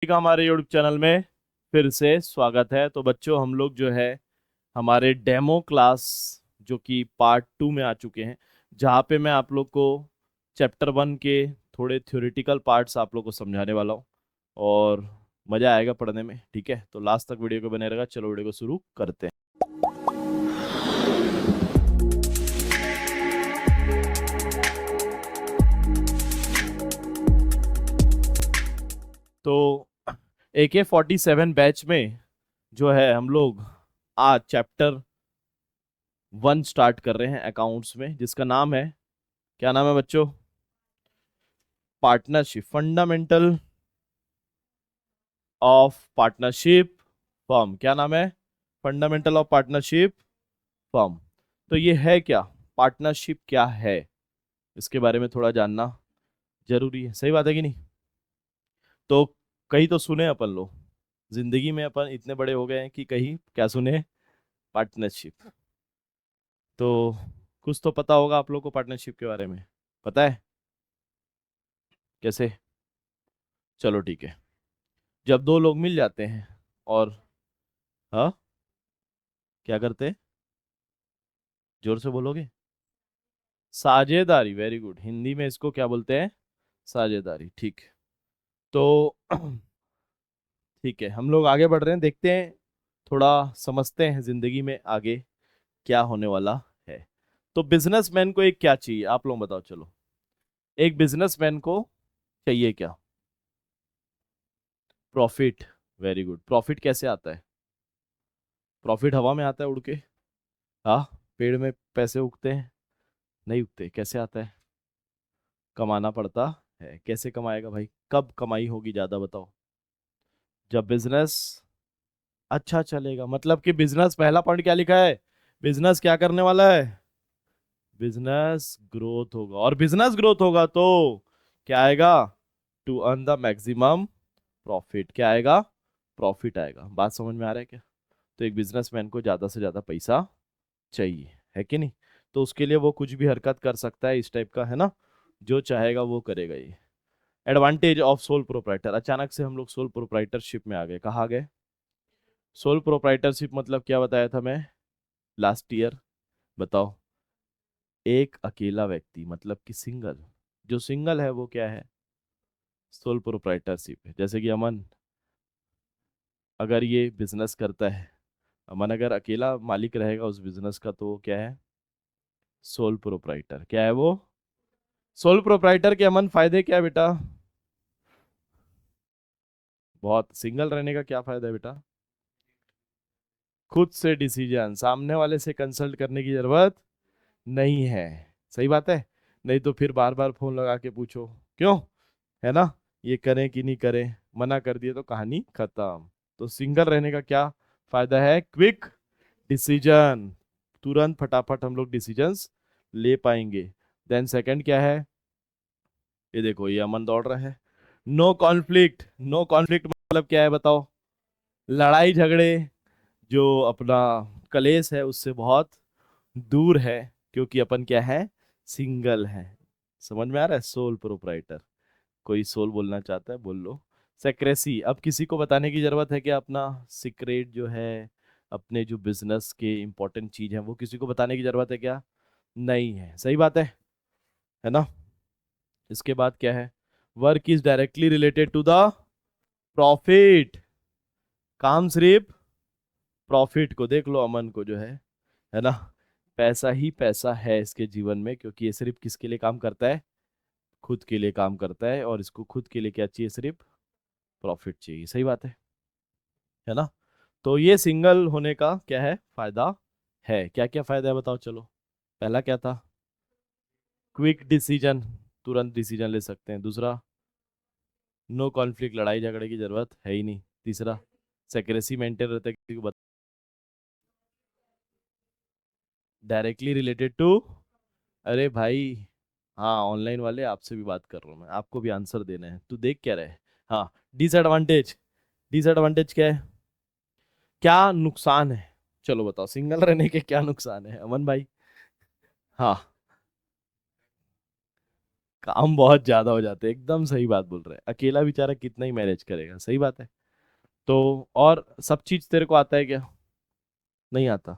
का हमारे YouTube channel में फिर से स्वागत है। तो बच्चों, हम लोग जो है हमारे डेमो क्लास जो कि पार्ट 2 में आ चुके हैं, जहाँ पे मैं आप लोग को चैप्टर 1 के थोड़े थ्योरेटिकल पार्ट्स आप लोग को समझाने वाला हूँ और मज़ा आएगा पढ़ने में। ठीक है, तो लास्ट तक वीडियो को बने रहेगा। चलो वीडियो को शुरू करते हैं। तो AK-47 बैच में जो है हम लोग आज चैप्टर 1 स्टार्ट कर रहे हैं अकाउंट्स में, जिसका नाम है, क्या नाम है बच्चों? Partnership, fundamental of partnership firm. क्या नाम है? Fundamental of partnership firm. तो ये है क्या? पार्टनरशिप क्या है, इसके बारे में थोड़ा जानना जरूरी है। सही बात है कि नहीं? तो कहीं तो सुने अपन लोग, जिंदगी में अपन इतने बड़े हो गए हैं कि कहीं क्या सुने? पार्टनरशिप। तो कुछ तो पता होगा आप लोग को पार्टनरशिप के बारे में। पता है कैसे? चलो ठीक है। जब दो लोग मिल जाते हैं और, हाँ, क्या करते हैं? जोर से बोलोगे? साझेदारी। Very good. हिंदी में इसको क्या बोलते हैं? साझेदारी। ठीक। तो ठीक है, हम लोग आगे बढ़ रहे हैं, देखते हैं, थोड़ा समझते हैं जिंदगी में आगे क्या होने वाला है। तो बिजनेसमैन को एक क्या चाहिए, आप लोग बताओ। चलो, एक बिजनेसमैन को चाहिए क्या? प्रॉफिट। Very good. प्रॉफिट कैसे आता है? प्रॉफिट हवा में आता है उड़ के? हाँ। पेड़ में पैसे उगते हैं? नहीं उगते। कैसे आता है? कमाना पड़ता है। कैसे कमाएगा भाई? कब कमाई होगी ज्यादा, बताओ? जब बिजनेस अच्छा चलेगा। मतलब कि बिजनेस, पहला पॉइंट क्या लिखा है? बिजनेस क्या करने वाला है? बिजनेस ग्रोथ होगा। और बिजनेस ग्रोथ होगा तो क्या आएगा? To earn the maximum profit. क्या आएगा? प्रॉफिट आएगा। बात समझ में आ रहा है क्या? तो एक बिजनेसमैन को ज्यादा से ज्यादा पैसा चाहिए, है कि नहीं? तो उसके लिए वो कुछ भी हरकत कर सकता है, इस टाइप का, है ना? जो चाहेगा वो करेगा। ये एडवांटेज ऑफ सोल प्रोप्राइटर। अचानक से हम लोग सोल प्रोप्राइटरशिप में आ गए। कहाँ आ गए? सोल प्रोप्राइटरशिप मतलब क्या बताया था मैं लास्ट ईयर? बताओ। एक अकेला व्यक्ति, मतलब कि सिंगल। जो सिंगल है वो क्या है? सोल प्रोप्राइटरशिप है। जैसे कि अमन अगर ये बिजनेस करता है, अमन अगर अकेला मालिक रहेगा उस बिजनेस का, तो वो क्या है? Sole proprietor. क्या है वो? सोल प्रोप्राइटर के अमन फायदे क्या है बेटा? बहुत। सिंगल रहने का क्या फायदा है बेटा? खुद से डिसीजन, सामने वाले से कंसल्ट करने की जरूरत नहीं है। सही बात है। नहीं तो फिर बार बार फोन लगा के पूछो क्यों, है ना? ये करें कि नहीं करें, मना कर दिए तो कहानी खत्म। तो सिंगल रहने का क्या फायदा है? Quick decision. तुरंत फटाफट हम लोग डिसीजंस ले पाएंगे। देन सेकंड क्या है? ये देखो, ये अमन दौड़ रहा है। No conflict. नो कॉन्फ्लिक्ट मतलब क्या है बताओ? लड़ाई झगड़े, जो अपना कलेश है उससे बहुत दूर है, क्योंकि अपन क्या है? सिंगल है। समझ में आ रहा है? Sole proprietor. कोई सोल बोलना चाहता है बोल लो। सेक्रेसी। अब किसी को बताने की जरूरत है क्या अपना सीक्रेट जो है, अपने जो बिजनेस के इंपॉर्टेंट चीज है, वो किसी को बताने की जरूरत है क्या? नहीं है। सही बात है ना? इसके बाद क्या है? Work is directly related to the profit. काम सिर्फ प्रॉफिट को, देख लो अमन को जो है ना? पैसा ही पैसा है इसके जीवन में, क्योंकि ये सिर्फ किसके लिए काम करता है? खुद के लिए काम करता है। और इसको खुद के लिए क्या चाहिए? सिर्फ प्रॉफिट चाहिए। सही बात है ना? तो ये सिंगल होने का क्या है फायदा? है क्या? क्या फायदा है बताओ? चलो, पहला क्या था? क्विक डिसीजन, तुरंत डिसीजन ले सकते हैं। दूसरा, नो कॉन्फ्लिक्ट, लड़ाई झगड़े की जरूरत है ही नहीं। तीसरा, सेक्रेसी मेंटेन रहता है, किसी को डायरेक्टली रिलेटेड टू, अरे भाई, हाँ, ऑनलाइन वाले आपसे भी बात कर रहा हूँ मैं, आपको भी आंसर देना है, तू देख क्या रहे? हाँ। डिसएडवांटेज। डिसएडवांटेज क्या है? क्या नुकसान है? चलो बताओ, सिंगल रहने के क्या नुकसान है अमन भाई? हाँ। काम बहुत ज्यादा हो जाते हैं, एकदम सही बात बोल रहे हैं। अकेला बेचारा कितना ही मैनेज करेगा, सही बात है। तो और सब चीज तेरे को आता है क्या? नहीं आता।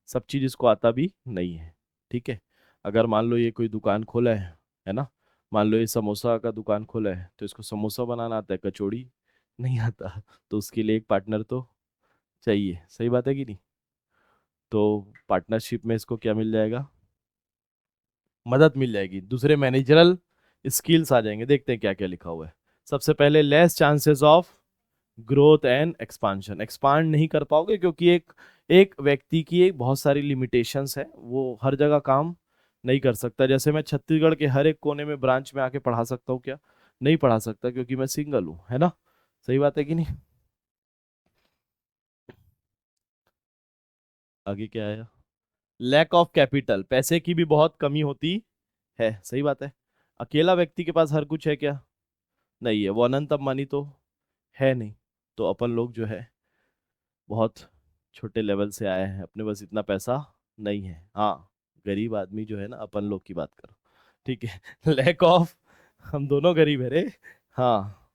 सब चीज इसको आता भी नहीं है। ठीक है। अगर मान लो ये कोई दुकान खोला है ना, मान लो ये समोसा का दुकान खोला है, तो इसको समोसा बनाना आता है, कचौड़ी नहीं आता। तो उसके लिए एक पार्टनर तो चाहिए, सही बात है कि नहीं? तो पार्टनरशिप में इसको क्या मिल जाएगा? मदद मिल जाएगी, दूसरे मैनेजरल स्किल्स आ जाएंगे। देखते हैं क्या क्या लिखा हुआ है। सबसे पहले less chances of growth and expansion. Expand नहीं कर पाओगे क्योंकि एक एक व्यक्ति की एक बहुत सारी लिमिटेशंस है, वो हर जगह काम नहीं कर सकता। जैसे मैं छत्तीसगढ़ के हर एक कोने में ब्रांच में आके पढ़ा सकता हूँ क्या? नहीं पढ़ा सकता, क्योंकि मैं सिंगल हूँ, है ना? सही बात है कि नहीं? आगे क्या आया? लैक ऑफ कैपिटल, पैसे की भी बहुत कमी होती है, सही बात है। अकेला व्यक्ति के पास हर कुछ है क्या? नहीं है। वो अनंत अंबानी तो है नहीं। तो अपन लोग जो है बहुत छोटे लेवल से आए हैं, अपने पास इतना पैसा नहीं है। हाँ, गरीब आदमी जो है ना, अपन लोग की बात करो, ठीक है। लैक ऑफ, हम दोनों गरीब है रे। हाँ,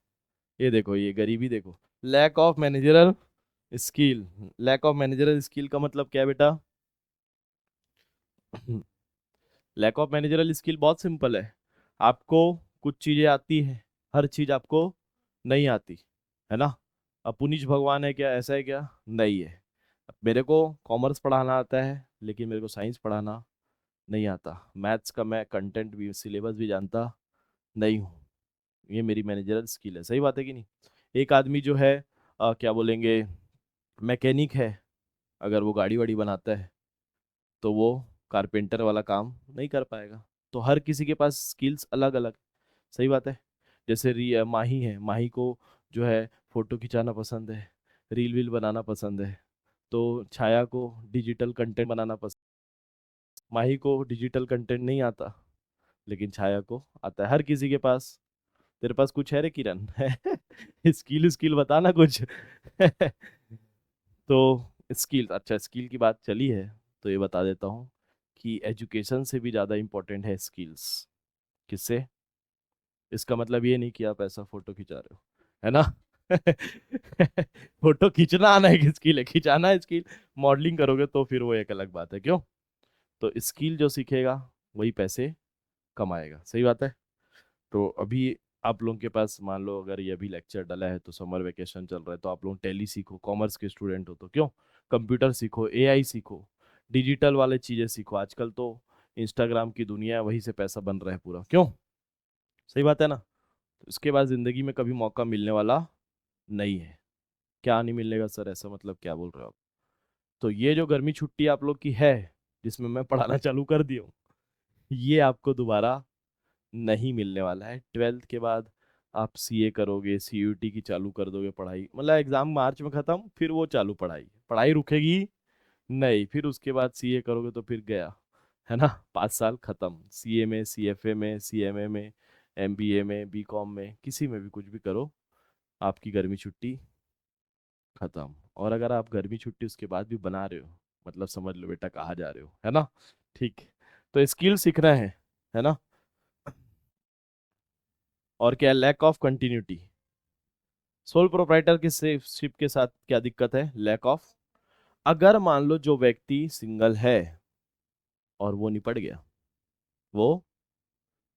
ये देखो, ये गरीबी देखो। Lack of managerial skill. Lack of managerial skill का मतलब क्या है बेटा? लैक ऑफ मैनेजरल स्किल बहुत सिंपल है। आपको कुछ चीजें आती है, हर चीज आपको नहीं आती, है ना? अब पुनीश भगवान है क्या? ऐसा है क्या? नहीं है। अब मेरे को कॉमर्स पढ़ाना आता है, लेकिन मेरे को साइंस पढ़ाना नहीं आता। मैथ्स का मैं कंटेंट भी, सिलेबस भी जानता नहीं हूँ। ये मेरी मैनेजरल स्किल है, सही बात है कि नहीं? एक आदमी जो है क्या बोलेंगे, मैकेनिक है, अगर वो गाड़ी वाड़ी बनाता है, तो वो कारपेंटर वाला काम नहीं कर पाएगा। तो हर किसी के पास स्किल्स अलग अलग, सही बात है। जैसे माही है, माही को जो है फोटो खिंचाना पसंद है, रील वील बनाना पसंद है। तो छाया को डिजिटल कंटेंट बनाना पसंद। माही को डिजिटल कंटेंट नहीं आता, लेकिन छाया को आता है। हर किसी के पास। तेरे पास कुछ है रे किरण? स्किल स्किल बताना कुछ। तो स्किल, अच्छा स्किल की बात चली है, तो ये बता देता हूँ कि एजुकेशन से भी ज़्यादा इम्पोर्टेंट है स्किल्स। किससे? इसका मतलब ये नहीं कि आप ऐसा फोटो खिंचा रहे हो, है ना? फोटो खींचना आना एक स्किल है, खिंचाना है स्किल। मॉडलिंग करोगे तो फिर वो एक अलग बात है, क्यों? तो स्किल जो सीखेगा वही पैसे कमाएगा, सही बात है। तो अभी आप लोगों के पास, मान लो अगर ये अभी लेक्चर डला है तो समर वेकेशन चल रहा है, तो आप लोग टैली सीखो, कॉमर्स के स्टूडेंट हो तो क्यों? कंप्यूटर सीखो, एआई सीखो, डिजिटल वाले चीज़ें सीखो। आजकल तो इंस्टाग्राम की दुनिया है, वहीं से पैसा बन रहा है पूरा, क्यों? सही बात है ना? तो इसके बाद ज़िंदगी में कभी मौका मिलने वाला नहीं है। क्या नहीं मिलेगा सर, ऐसा मतलब क्या बोल रहे हो आप? तो ये जो गर्मी छुट्टी आप लोग की है, जिसमें मैं पढ़ाना चालू कर दिया हूँ, ये आपको दोबारा नहीं मिलने वाला है। ट्वेल्थ के बाद आप सीए करोगे, सीयूटी की चालू कर दोगे पढ़ाई, मतलब एग्जाम मार्च में खत्म, फिर वो चालू पढ़ाई, पढ़ाई रुकेगी नहीं। फिर उसके बाद सीए करोगे तो फिर गया, है ना? 5 साल खत्म। सीए में, सीएफए में, सीएमए में, एमबीए में, बीकॉम में, किसी में भी कुछ भी करो, आपकी गर्मी छुट्टी खत्म। और अगर आप गर्मी छुट्टी उसके बाद भी बना रहे हो, मतलब समझ लो बेटा कहाँ जा रहे हो, है ना? ठीक। तो स्किल सीखना है ना? और क्या? Lack of continuity. Sole proprietor की शिप के साथ क्या दिक्कत है? Lack of. अगर मान लो जो व्यक्ति सिंगल है और वो निपट गया, वो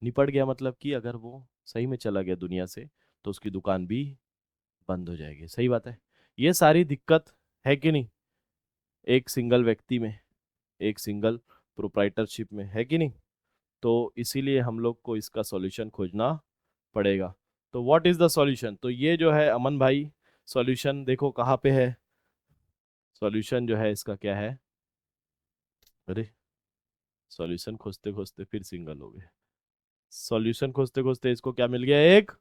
निपट गया मतलब कि अगर वो सही में चला गया दुनिया से, तो उसकी दुकान भी बंद हो जाएगी, सही बात है। ये सारी दिक्कत है कि नहीं एक सिंगल व्यक्ति में, एक सिंगल प्रोप्राइटरशिप में, है कि नहीं? तो इसीलिए हम लोग को इसका सॉल्यूशन खोजना पड़ेगा। तो व्हाट इज द सॉल्यूशन? तो ये जो है अमन भाई, सॉल्यूशन देखो कहाँ पे है। सॉल्यूशन जो है इसका क्या है? अरे, सॉल्यूशन खोजते खोजते फिर सिंगल हो गए। सॉल्यूशन खोजते खोजते इसको क्या मिल गया? एक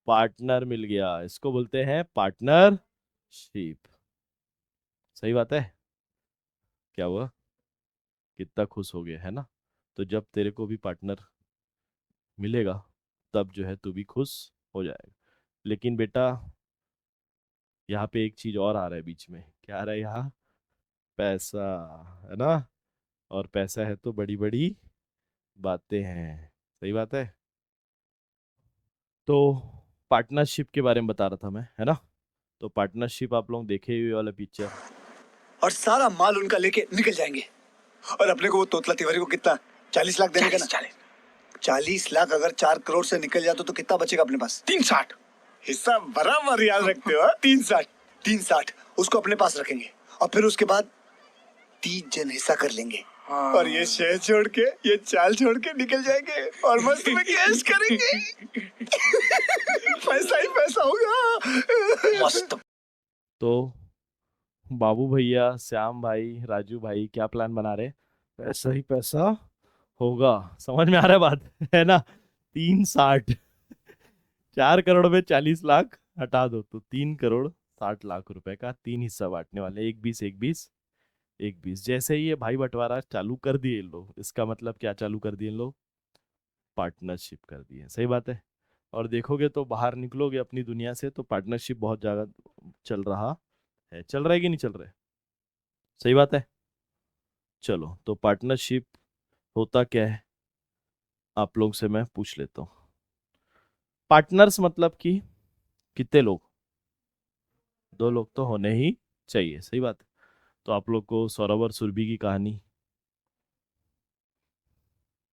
पार्टनर मिल गया। इसको बोलते हैं पार्टनरशिप। सही बात है। क्या हुआ? कितना खुश हो गया, है ना? तो जब तेरे को भी पार्टनर मिलेगा, तब जो है तू भी खुश हो जाएगा। लेकिन बेटा, यहाँ पे एक चीज और आ रहा है बीच में। क्या आ रहा है यहाँ? पैसा, है ना? और पैसा है तो बड़ी बड़ी बातें हैं, सही बात है। तो पार्टनरशिप के बारे में बता रहा था मैं, है ना। तो पार्टनरशिप आप लोग देखे हुए वाला पिक्चर, और सारा माल उनका लेके निकल जाएंगे। और अपने को वो तोतला तिवारी को कितना 40 लाख देने का ना। 40 लाख अगर 4 करोड़ से निकल जाता तो कितना बचेगा अपने पास? 360। हिस्सा बराबर याद रखते हो। 360 उसको अपने पास रखेंगे और फिर उसके बाद 30 जन हिस्सा कर लेंगे। और ये शहर छोड़ के, ये चाल छोड़ के निकल जाएंगे और मस्त में कैश करेंगे। पैसा ही पैसा होगा। मस्त। तो बाबू भैया, श्याम भाई, राजू भाई क्या प्लान बना रहे? पैसा ही पैसा होगा। समझ में आ रहा है बात, है ना। 360, 4 करोड़ में 40 लाख हटा दो तो 3 करोड़ 60 लाख रुपए का 3 हिस्सा बांटने वाले, 1-20 1-20 1-20। जैसे ही ये भाई बंटवारा चालू कर दिए इन लोग, इसका मतलब क्या चालू कर दिए इन लोग? पार्टनरशिप कर दिए। सही बात है। और देखोगे तो बाहर निकलोगे अपनी दुनिया से तो पार्टनरशिप बहुत ज्यादा चल रहा है। चल रहा है कि नहीं चल रहा है? सही बात है। चलो, तो पार्टनरशिप होता क्या है आप लोग से मैं पूछ लेता हूँ। पार्टनर्स मतलब कि कितने लोग? 2 लोग तो होने ही चाहिए। सही बात है। तो आप लोग को सौरभ और सुरभि की कहानी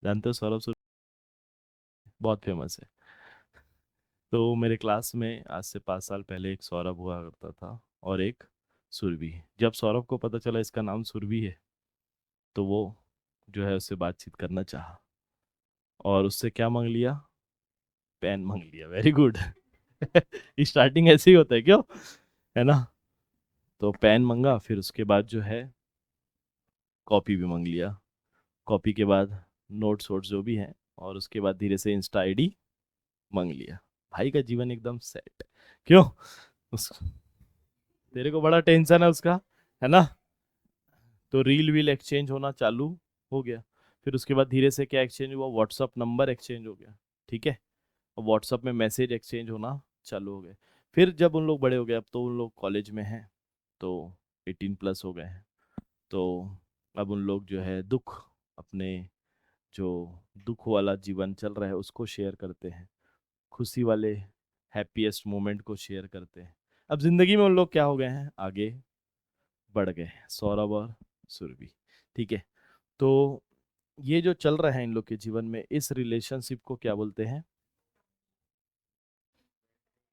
जानते हो? सौरभ सुरभि बहुत फेमस है। तो मेरे क्लास में आज से 5 साल पहले एक सौरभ हुआ करता था और एक सुरभि। जब सौरभ को पता चला इसका नाम सुरभि है तो वो जो है उससे बातचीत करना चाहा और उससे क्या मांग लिया? पेन मांग लिया। Very good. स्टार्टिंग ऐसे ही होता है क्यों, है ना। तो पेन मांगा, फिर उसके बाद जो है कॉपी भी मांग लिया। कॉपी के बाद नोट्स वोट्स जो भी हैं, और उसके बाद धीरे से इंस्टा आईडी मांग लिया। भाई का जीवन एकदम सेट। क्यों? उस तेरे को बड़ा टेंशन है उसका, है ना। तो रील वील एक्सचेंज होना चालू हो गया। फिर उसके बाद धीरे से क्या एक्सचेंज हुआ? व्हाट्सअप नंबर एक्सचेंज हो गया। ठीक है। और व्हाट्सअप में मैसेज एक्सचेंज होना चालू हो गए। फिर जब उन लोग बड़े हो गए, अब तो उन लोग कॉलेज में हैं, तो 18+ हो गए हैं। तो अब उन लोग जो है दुख, अपने जो दुख वाला जीवन चल रहा है उसको शेयर करते हैं, खुशी वाले हैप्पीएस्ट मोमेंट को शेयर करते हैं। अब जिंदगी में उन लोग क्या हो गए हैं? आगे बढ़ गए, सौरभ और सुरभि। ठीक है। तो ये जो चल रहा है इन लोग के जीवन में, इस रिलेशनशिप को क्या बोलते हैं?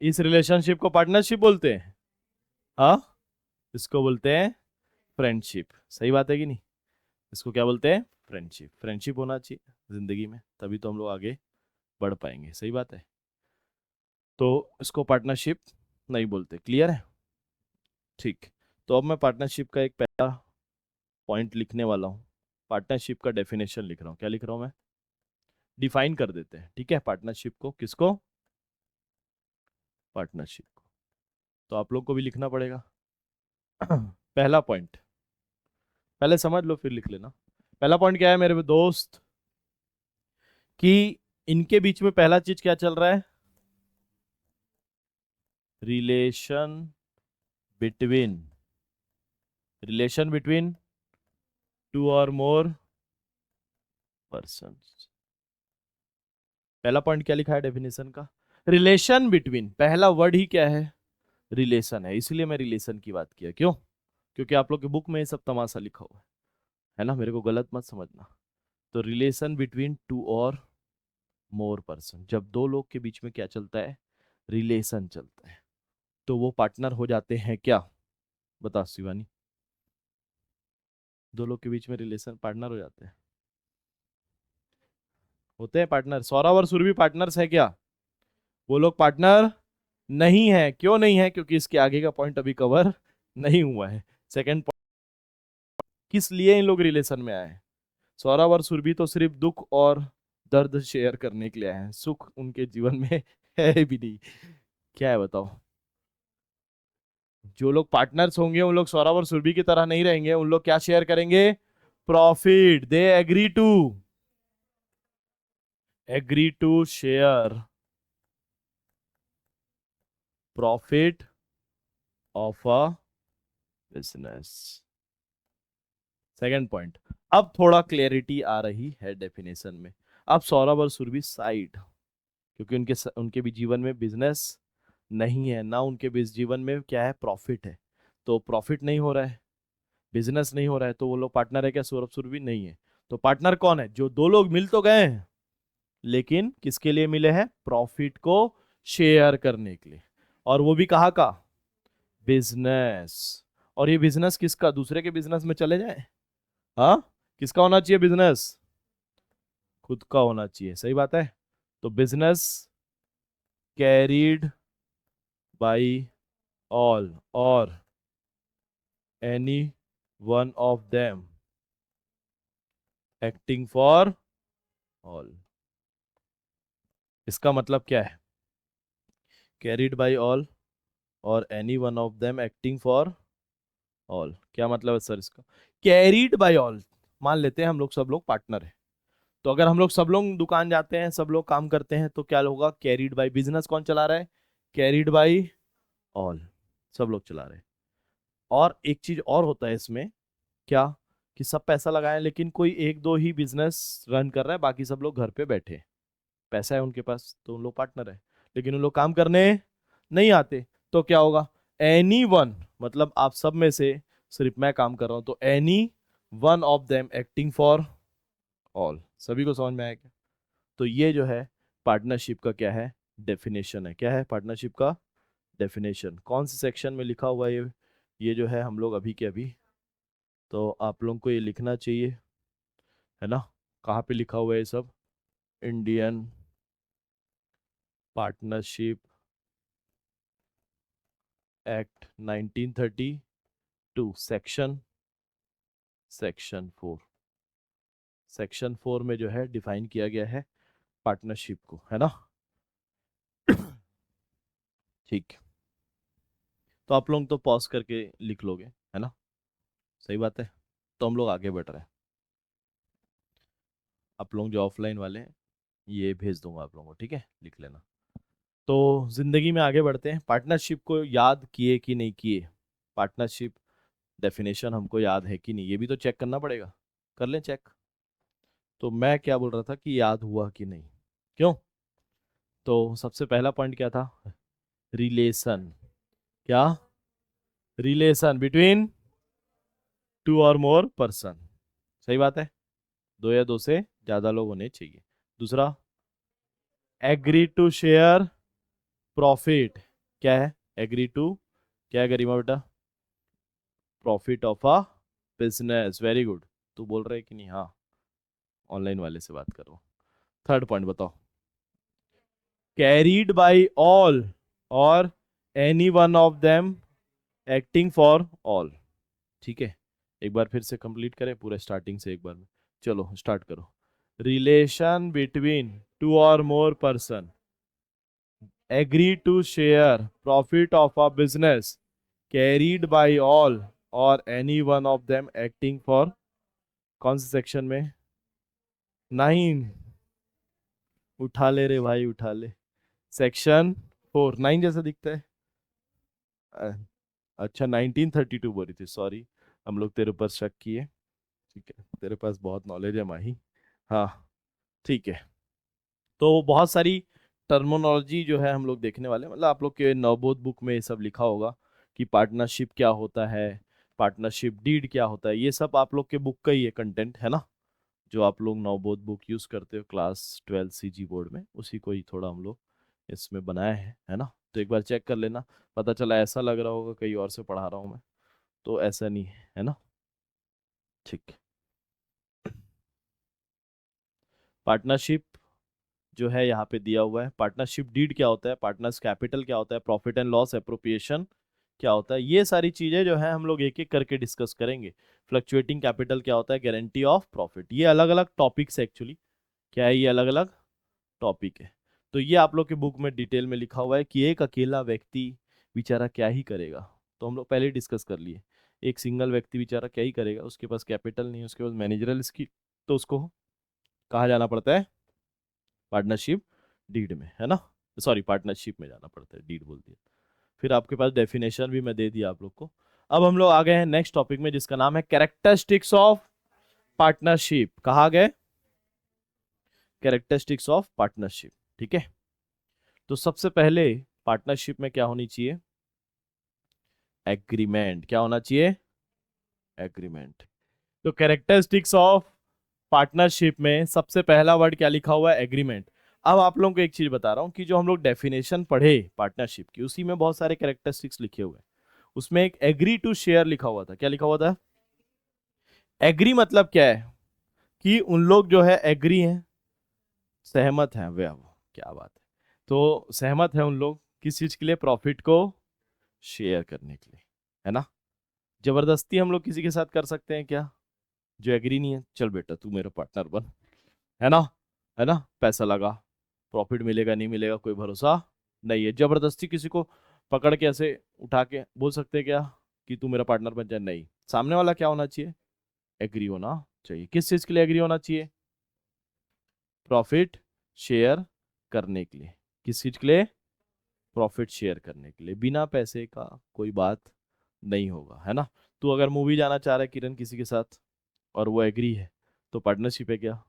इस रिलेशनशिप को पार्टनरशिप बोलते हैं। हाँ, इसको बोलते हैं फ्रेंडशिप। सही बात है कि नहीं? इसको क्या बोलते हैं? फ्रेंडशिप। फ्रेंडशिप होना चाहिए जिंदगी में, तभी तो हम लोग आगे बढ़ पाएंगे। सही बात है। तो इसको पार्टनरशिप नहीं बोलते। क्लियर है? ठीक। तो अब मैं पार्टनरशिप का एक पहला पॉइंट लिखने वाला हूँ। पार्टनरशिप का डेफिनेशन लिख रहा हूँ। क्या लिख रहा हूँ मैं? डिफाइन कर देते हैं। ठीक है, पार्टनरशिप को। किसको? पार्टनरशिप को। तो आप लोग को भी लिखना पड़ेगा। पहला पॉइंट पहले समझ लो फिर लिख लेना। पहला पॉइंट क्या है मेरे दोस्त? कि इनके बीच में पहला चीज क्या चल रहा है? Relation between relation between 2 or more persons। पहला पॉइंट क्या लिखा है डेफिनेशन का? Relation between. पहला वर्ड ही क्या है? रिलेशन है। इसलिए मैं रिलेशन की बात किया। क्यों? क्योंकि आप लोग के बुक में ये सब तमाशा लिखा हुआ है ना। मेरे को गलत मत समझना। तो relation between 2 or more person, जब 2 लोग के बीच में क्या चलता है? रिलेशन चलता है, तो वो पार्टनर हो जाते हैं क्या? बता शिवानी। 2 लोग के बीच में रिलेशन पार्टनर हो जाते हैं? होते हैं पार्टनर। सौरभ और सुरभि पार्टनर्स है क्या? वो लोग पार्टनर नहीं है। क्यों नहीं है? क्योंकि इसके आगे का पॉइंट अभी कवर नहीं हुआ है। सेकंड पॉइंट, किस लिए इन लोग रिलेशन में आए हैं? सौरभ और सुरभि तो सिर्फ दुख और दर्द शेयर करने के लिए आए हैं। सुख उनके जीवन में है भी नहीं। क्या है बताओ? जो लोग पार्टनर्स होंगे उन लोग सौरभ और सुरभि की तरह नहीं रहेंगे। उन लोग क्या शेयर करेंगे? Profit. They agree to share profit of a business. Second point. अब थोड़ा क्लैरिटी आ रही है डेफिनेशन में। अब सौरभ और सुरभि साइड, क्योंकि उनके भी जीवन में बिजनेस नहीं है ना, उनके भी जीवन में क्या है, प्रॉफिट है। तो प्रॉफिट नहीं हो रहा है, बिजनेस नहीं हो रहा है, तो वो लोग पार्टनर है क्या, सौरभ सुरभि नहीं है। तो पार्टनर कौन है, जो दो लोग मिल तो गए हैं लेकिन किसके लिए मिले हैं, प्रॉफिट को शेयर करने के लिए। और वो भी कहाँ का, बिजनेस। और ये बिजनेस किसका, दूसरे के बिजनेस में चले जाए, हाँ, किसका होना चाहिए बिजनेस, खुद का होना चाहिए, सही बात है। तो business carried by all or any one of them acting for all. इसका मतलब क्या है, carried by all or any one of them acting for all, क्या मतलब है सर इसका, कैरीड बाय ऑल, मान लेते हैं हम लोग सब लोग पार्टनर हैं, तो अगर हम लोग सब लोग दुकान जाते हैं, सब लोग काम करते हैं, तो क्या होगा, कैरीड बाय, बिजनेस कौन चला रहा है, कैरीड बाय ऑल, सब लोग चला रहे हैं। और एक चीज और होता है इसमें, क्या, कि सब पैसा लगाए लेकिन कोई एक दो ही बिजनेस रन कर रहा है, बाकी सब लोग घर पे बैठे हैं। पैसा है उनके पास तो उन लोग पार्टनर है, लेकिन उन लोग काम करने नहीं आते, तो क्या होगा, एनी वन, मतलब आप सब में से सिर्फ मैं काम कर रहा हूं, तो any one of them acting for all. सभी को समझ में आया क्या। तो ये जो है पार्टनरशिप का क्या है, डेफिनेशन है, क्या है पार्टनरशिप का डेफिनेशन, कौन से सेक्शन में लिखा हुआ है ये जो है हम लोग अभी के अभी, तो आप लोगों को ये लिखना चाहिए, है ना, कहाँ पे लिखा हुआ है ये सब, Indian partnership act 1932 section 4, section 4 में जो है डिफाइन किया गया है पार्टनरशिप को, है ना। ठीक, तो आप लोग तो पॉज करके लिख लोगे, है ना, सही बात है। तो हम लोग आगे बढ़ रहे हैं, आप लोग जो ऑफलाइन वाले हैं ये भेज दूंगा आप लोगों को, ठीक है, लिख लेना। तो जिंदगी में आगे बढ़ते हैं, पार्टनरशिप को याद किए कि नहीं किए, पार्टनरशिप डेफिनेशन हमको याद है कि नहीं, ये भी तो चेक करना पड़ेगा, कर लें चेक। तो मैं क्या बोल रहा था कि याद हुआ कि नहीं, क्यों, तो सबसे पहला पॉइंट क्या था, रिलेशन, क्या, relation between two or more person, सही बात है, दो या दो से ज्यादा लोग होने चाहिए। दूसरा, एग्री टू शेयर प्रॉफिट, क्या है, एग्री टू, क्या है गरिमा बेटा, profit of a business, very good, तू बोल रहे कि नहीं, हाँ, ऑनलाइन वाले से बात करो। थर्ड पॉइंट बताओ, carried by all or any one of them acting for all, ठीक है, एक बार फिर से कंप्लीट करें पूरे स्टार्टिंग से एक बार में, चलो स्टार्ट करो। Relation between two or more person agree to share profit of a business carried by all or any one of them acting for, कौन से सेक्शन में, 9, उठा ले रे भाई उठा ले, सेक्शन 4, 9 जैसा दिखता है। अ, अच्छा 1932 बोली थी, सॉरी, हम लोग तेरे ऊपर शक किए, ठीक है, तेरे पास बहुत नॉलेज है माही, हाँ, ठीक है। तो बहुत सारी टर्मिनोलॉजी जो है हम लोग देखने वाले हैं, मतलब आप लोग के नवबोध बुक में ये सब लिखा होगा कि पार्टनरशिप क्या होता है, पार्टनरशिप डीड क्या होता है, ये सब आप लोग के बुक का ही है कंटेंट, है ना, जो आप लोग नवबोध बुक यूज करते हो क्लास 12 सीजी बोर्ड में, उसी को ही थोड़ा हम लोग इसमें बनाया है ना। तो एक बार चेक कर लेना, पता चला ऐसा लग रहा होगा कहीं और से पढ़ा रहा हूँ मैं, तो ऐसा नहीं है ना, ठीक। पार्टनरशिप जो है यहाँ पे दिया हुआ है, पार्टनरशिप डीड क्या होता है, पार्टनर्स कैपिटल क्या होता है, प्रॉफिट एंड लॉस एप्रोप्रिएशन क्या होता है, ये सारी चीजें जो है हम लोग एक एक करके डिस्कस करेंगे। फ्लक्चुएटिंग कैपिटल क्या होता है, गारंटी ऑफ प्रॉफिट, ये अलग अलग टॉपिक्स एक्चुअली, क्या है, ये अलग अलग टॉपिक है। तो ये आप लोग के बुक में डिटेल में लिखा हुआ है कि एक अकेला व्यक्ति बेचारा क्या ही करेगा, तो हम लोग पहले ही डिस्कस कर लिए, एक सिंगल व्यक्ति बेचारा क्या ही करेगा, उसके पास कैपिटल नहीं है, उसके पास मैनेजरल स्किल, तो उसको कहाँ जाना पड़ता है, पार्टनरशिप डीड में, है ना, सॉरी पार्टनरशिप में जाना पड़ता है, डीड बोल दिया। फिर आपके पास डेफिनेशन भी मैं दे दिया आप लोग को। अब हम लोग आ गए हैं नेक्स्ट टॉपिक में जिसका नाम है कैरेक्टरिस्टिक्स ऑफ पार्टनरशिप, कहा गए कैरेक्टरिस्टिक्स ऑफ पार्टनरशिप, ठीक है। तो सबसे पहले पार्टनरशिप में क्या होनी चाहिए? एग्रीमेंट। क्या होना चाहिए? एग्रीमेंट। तो कैरेक्टरिस्टिक्स ऑफ पार्टनरशिप में सबसे पहला वर्ड क्या लिखा हुआ है? एग्रीमेंट। अब आप लोगों को एक चीज बता रहा हूं कि जो हम लोग डेफिनेशन पढ़े पार्टनरशिप की, उसी में बहुत सारे कैरेक्टरिस्टिक्स लिखे हुए हैं। उसमें एक एग्री टू शेयर लिखा हुआ था। क्या लिखा हुआ था? एग्री मतलब क्या है? कि उन लोग जो है एग्री हैं, सहमत हैं। वे क्या बात है। तो सहमत है उन लोग किस चीज के लिए? प्रॉफिट को शेयर करने के लिए, है ना। जबरदस्ती हम लोग किसी के साथ कर सकते हैं क्या? जो एग्री नहीं है, चल बेटा तू मेरा पार्टनर बन, है ना, है ना, पैसा लगा, प्रॉफिट मिलेगा नहीं मिलेगा कोई भरोसा नहीं है। जबरदस्ती किसी को पकड़ के ऐसे उठा के बोल सकते हैं क्या कि तू मेरा पार्टनर बन जाए? नहीं। सामने वाला क्या होना चाहिए? एग्री होना चाहिए। किस चीज के लिए एग्री होना चाहिए? प्रॉफिट शेयर करने के लिए। किस चीज के लिए? प्रॉफिट शेयर करने के लिए। बिना पैसे का कोई बात नहीं होगा, है ना। तू अगर मूवी जाना चाह रहा है किरण किसी के साथ और वो एग्री है, तो पार्टनरशिप है क्या?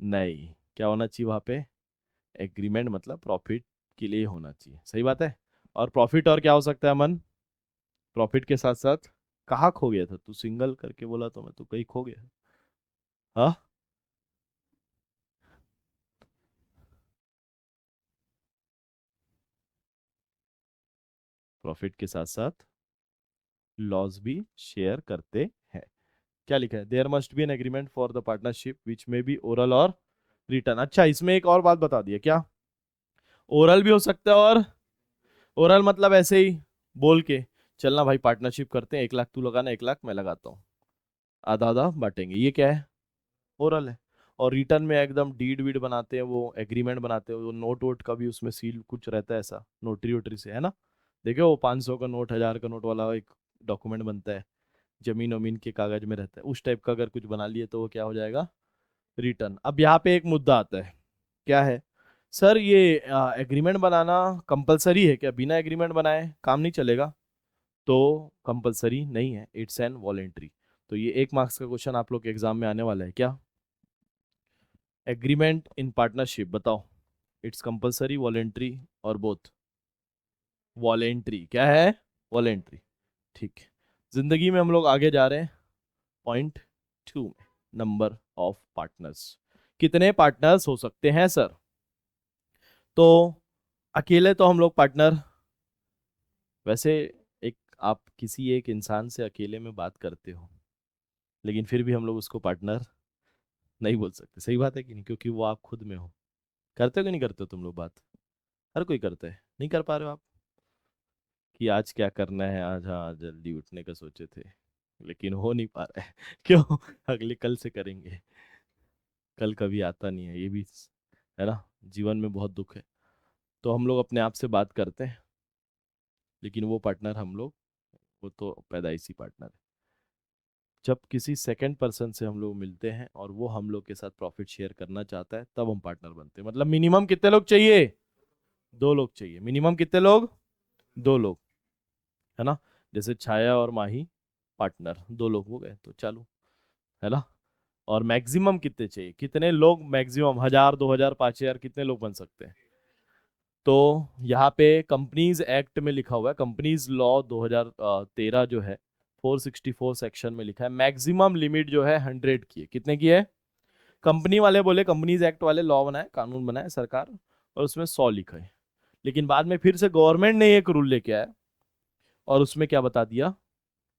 नहीं। क्या होना चाहिए वहां पे? एग्रीमेंट। मतलब प्रॉफिट के लिए होना चाहिए। सही बात है। और प्रॉफिट और क्या हो सकता है अमन? प्रॉफिट के साथ साथ कहाँ खो गया था तू? सिंगल करके बोला तो मैं तो कहीं खो गया। हाँ, प्रॉफिट के साथ साथ लॉस भी शेयर करते हैं। क्या लिखा है? There must be an agreement for the partnership which may be oral और रिटर्न। अच्छा, इसमें एक और बात बता दिया। क्या? ओरल भी हो सकता है और ओरल मतलब ऐसे ही बोल के चलना भाई पार्टनरशिप करते हैं, 1 लाख तू लगाना 1 लाख मैं लगाता हूँ, आधा आधा बांटेंगे। ये क्या है? ओरल है। और रिटर्न में एकदम डीड वीड बनाते हैं, वो एग्रीमेंट बनाते हैं, वो नोट वोट का भी उसमें सील कुछ रहता है ऐसा, नोटरी वोटरी से, है ना। देखो वो 500 का नोट, 1000 का नोट वाला एक डॉक्यूमेंट बनता है, जमीन वमीन के कागज में रहता है, उस टाइप का अगर कुछ बना लिए तो वो क्या हो जाएगा? रिटर्न। अब यहाँ पे एक मुद्दा आता है। क्या है? सर ये एग्रीमेंट बनाना कंपलसरी है क्या? बिना एग्रीमेंट बनाए काम नहीं चलेगा? तो कंपलसरी नहीं है, इट्स एन वॉलेंट्री। तो ये 1 मार्क्स का क्वेश्चन आप लोग के एग्जाम में आने वाला है। क्या? एग्रीमेंट इन पार्टनरशिप बताओ, इट्स कंपलसरी, वॉलेंट्री और बोथ? वॉलेंट्री। क्या है? वॉलेंट्री। ठीक है। जिंदगी में हम लोग आगे जा रहे हैं। पॉइंट 2 में, नंबर ऑफ पार्टनर्स। कितने पार्टनर्स हो सकते हैं सर? तो अकेले तो हम लोग पार्टनर, वैसे एक आप किसी एक इंसान से अकेले में बात करते हो, लेकिन फिर भी हम लोग उसको पार्टनर नहीं बोल सकते। सही बात है कि नहीं? क्योंकि वो आप खुद में हो। करते हो कि नहीं करते हो तुम लोग बात? हर कोई करता है। नहीं कर पा रहे हो आप कि आज क्या करना है? आज हाँ जल्दी उठने का सोचे थे, लेकिन हो नहीं पा रहा है। क्यों? अगले कल से करेंगे। कल कभी आता नहीं है, ये भी है ना। जीवन में बहुत दुख है। तो हम लोग अपने आप से बात करते हैं, लेकिन वो पार्टनर हम लोग, वो तो पैदाइशी पार्टनर है। जब किसी सेकंड पर्सन से हम लोग मिलते हैं और वो हम लोग के साथ प्रॉफिट शेयर करना चाहता है, तब हम पार्टनर बनते हैं। मतलब मिनिमम कितने लोग चाहिए? 2 लोग चाहिए। मिनिमम कितने लोग? 2 लोग, है ना। जैसे छाया और माही पार्टनर, 2 लोग हो गए तो चालू, है ना। और मैक्सिमम कितने चाहिए? कितने लोग मैक्सिमम? 1000, 2000, 5000, कितने लोग बन सकते हैं? तो यहाँ पे कंपनीज एक्ट में लिखा हुआ है, कंपनीज लॉ 2013 जो है 464 सेक्शन में लिखा है, मैक्सिमम लिमिट जो है 100 की है। कितने की है? कंपनी वाले बोले, कंपनीज एक्ट वाले लॉ बनाए, कानून बनाए सरकार, और उसमें 100 लिखा है। लेकिन बाद में फिर से गवर्नमेंट ने एक रूल लेके आया और उसमें क्या बता दिया?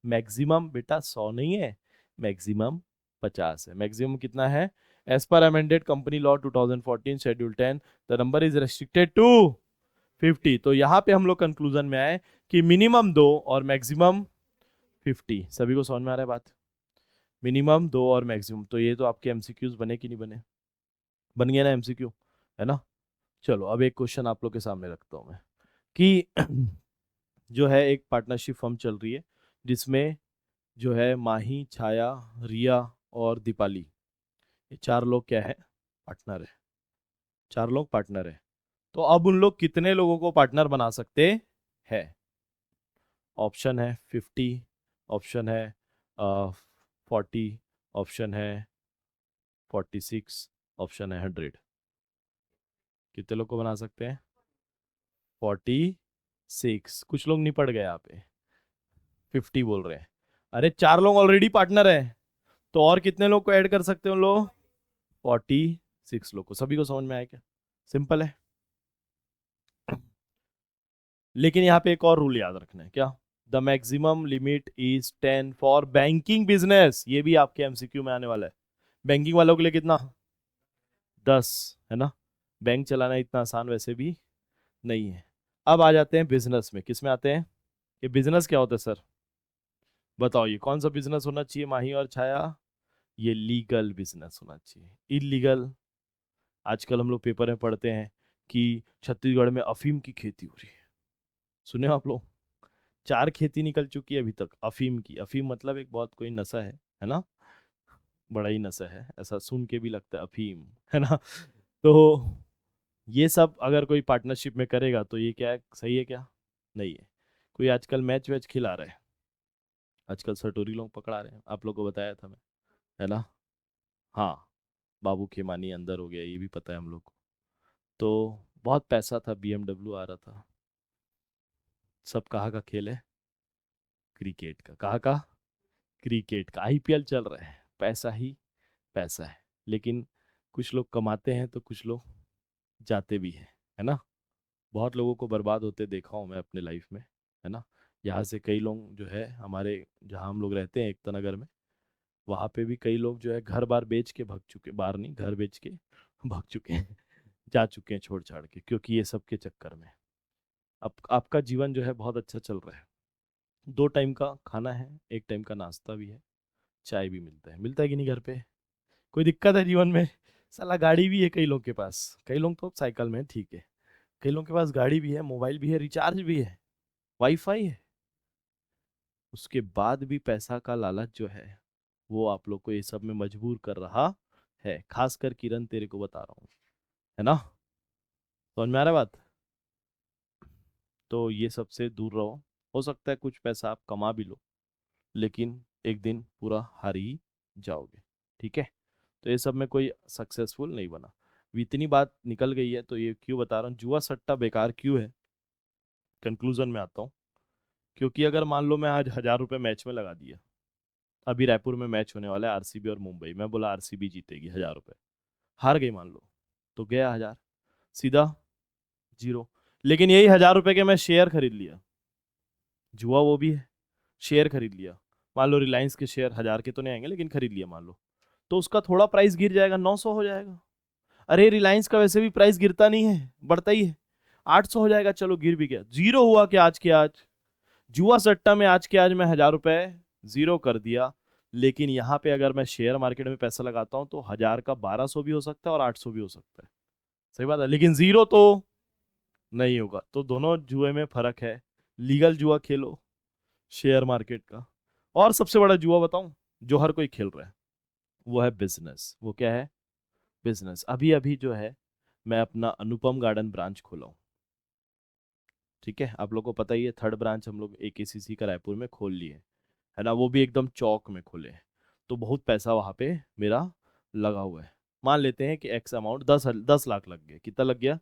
मैक्सिमम बेटा 100 नहीं है, मैक्सिमम 50 है। मैक्सिमम कितना है? As per amended company law 2014 schedule 10 the number is restricted to 50। तो यहाँ पे हम लोग कंक्लूजन में आए कि मिनिमम 2 और मैक्सिमम 50। सभी को समझ में आ रहा है बात? मिनिमम 2 और मैक्सिमम। तो ये तो आपके एमसीक्यूज बने कि नहीं बने? बन गया ना एमसीक्यू, है ना। चलो अब एक क्वेश्चन आप लोग के सामने रखता हूँ मैं कि जो है एक पार्टनरशिप फर्म चल रही है जिसमें जो है माही, छाया, रिया और दीपाली, ये 4 लोग क्या है? पार्टनर है। 4 लोग पार्टनर है। तो अब उन लोग कितने लोगों को पार्टनर बना सकते हैं? ऑप्शन है 50, ऑप्शन है 40, ऑप्शन है 46, ऑप्शन है 100। कितने लोग को बना सकते हैं? 46। कुछ लोग निपट गए यहाँ पे, 50 बोल रहे हैं। अरे 4 लोग ऑलरेडी पार्टनर है, तो और कितने लोग को ऐड कर सकते हो लोग? 46 लोग को। सभी को समझ में आया क्या? सिंपल है। लेकिन यहाँ पे एक और रूल याद रखना है, क्या? The maximum limit is 10 for banking business. ये भी आपके एमसीक्यू में आने वाला है। बैंकिंग वालों के लिए कितना? 10, है ना? बैंक चलाना इतना आसान वैसे भी नहीं है। अब आ जाते हैं बिजनेस में। किस में आते हैं? ये बिजनेस क्या होता है सर? बताओ, ये कौन सा बिजनेस होना चाहिए माही और छाया? ये लीगल बिजनेस होना चाहिए। इलीगल, आजकल हम लोग पेपर में पढ़ते हैं कि छत्तीसगढ़ में अफीम की खेती हो रही है। सुने हो आप लोग? 4 खेती निकल चुकी है अभी तक अफीम की। अफीम मतलब एक बहुत कोई नशा है ना? बड़ा ही नशा है, ऐसा सुन के भी लगता है अफीम, है ना? तो ये सब अगर कोई पार्टनरशिप में करेगा तो ये क्या है, सही है क्या? नहीं है। कोई आजकल मैच वैच खिला रहा है, आजकल सटोरी लोग पकड़ा रहे हैं, आप लोग को बताया था मैं, है ना? हाँ, बाबू खेमानी अंदर हो गया, ये भी पता है हम लोग को। तो बहुत पैसा था, BMW आ रहा था। सब कहाँ का खेल है? क्रिकेट का। कहाँ का? क्रिकेट का। IPL चल रहा है, पैसा ही पैसा है। लेकिन कुछ लोग कमाते हैं तो कुछ लोग जाते भी हैं, है ना? बहुत लोगों को बर्बाद होते देखा हूँ मैं अपने लाइफ में, है ना? यहाँ से कई लोग जो है हमारे, जहाँ हम लोग रहते हैं एकता नगर में, वहाँ पे भी कई लोग जो है घर बार बेच के भाग चुके, बार नहीं घर बेच के भाग चुके हैं, जा चुके हैं छोड़ छाड़ के, क्योंकि ये सब के चक्कर में। अब आपका जीवन जो है बहुत अच्छा चल रहा है। 2 टाइम का खाना है, 1 टाइम का नाश्ता भी है, चाय भी मिलता है कि नहीं घर पे? कोई दिक्कत है जीवन में? साला गाड़ी भी है कई लोग के पास, कई लोग तो साइकिल में हैं, ठीक है। कई लोग के पास गाड़ी भी है, मोबाइल भी है, रिचार्ज भी है, वाईफाई है। उसके बाद भी पैसा का लालच जो है वो आप लोग को ये सब में मजबूर कर रहा है। खासकर किरण तेरे को बता रहा हूँ, है ना? समझ में आ रहा है बात? तो ये सब से दूर रहो। हो सकता है कुछ पैसा आप कमा भी लो, लेकिन एक दिन पूरा हार ही जाओगे, ठीक है? तो ये सब में कोई सक्सेसफुल नहीं बना। अब इतनी बात निकल गई है तो ये क्यों बता रहा हूँ, जुआ सट्टा बेकार क्यों है? कंक्लूजन में आता हूँ। क्योंकि अगर मान लो मैं आज 1,000 रुपये मैच में लगा दिया, अभी रायपुर में मैच होने वाला है RCB और मुंबई, मैं बोला RCB जीतेगी, 1,000 रुपये हार गई मान लो, तो गया 1,000 सीधा 0। लेकिन यही 1,000 रुपये के मैं शेयर खरीद लिया, जुआ वो भी है, शेयर खरीद लिया। मान लो रिलायंस के शेयर 1,000 के तो नहीं आएंगे, लेकिन खरीद लिया मान लो, तो उसका थोड़ा प्राइस गिर जाएगा, 900 हो जाएगा। अरे रिलायंस का वैसे भी प्राइस गिरता नहीं है, बढ़ता ही है, 800 हो जाएगा। चलो गिर भी गया, 0 हुआ कि आज के आज जुआ सट्टा में आज के आज मैं 1,000 रुपए 0 कर दिया। लेकिन यहाँ पे अगर मैं शेयर मार्केट में पैसा लगाता हूँ तो 1,000 का 1,200 भी हो सकता है और 800 भी हो सकता है। सही बात है, लेकिन 0 तो नहीं होगा। तो दोनों जुए में फर्क है। लीगल जुआ खेलो, शेयर मार्केट का। और सबसे बड़ा जुआ बताऊं जो हर कोई खेल रहा है, वो है बिजनेस। वो क्या है? बिजनेस। अभी अभी जो है मैं अपना अनुपम गार्डन ब्रांच खोला हूँ, ठीक है? आप लोग को पता ही है, 3rd ब्रांच हम लोग AKCC का रायपुर में खोल लिए, है ना? वो भी एकदम चौक में खोले हैं। तो बहुत पैसा वहाँ पे मेरा लगा हुआ है। मान लेते हैं कि एक्स अमाउंट 10 लाख लग गया। कितना लग गया?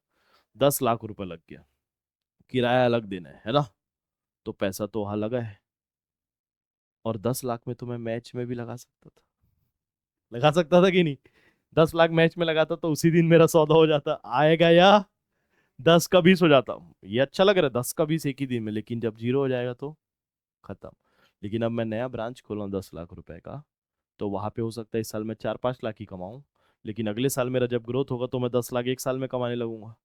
10 लाख रुपए लग गया। किराया अलग देना है ना? तो पैसा तो वहाँ लगा है। और 10 लाख में तो मैं मैच में भी लगा सकता था कि नहीं? 10 लाख मैच में लगाता तो उसी दिन मेरा सौदा हो जाता, आएगा या 10 का 20 हो जाता। ये अच्छा लग रहा है 10 का 20 एक ही दिन में, लेकिन जब 0 हो जाएगा तो खत्म। लेकिन अब मैं नया ब्रांच खोला हूँ 10 लाख रुपए का, तो वहां पे हो सकता है इस साल मैं 4-5 लाख ही कमाऊं, लेकिन अगले साल मेरा जब ग्रोथ होगा तो मैं 10 लाख एक साल में कमाने लगूंगा।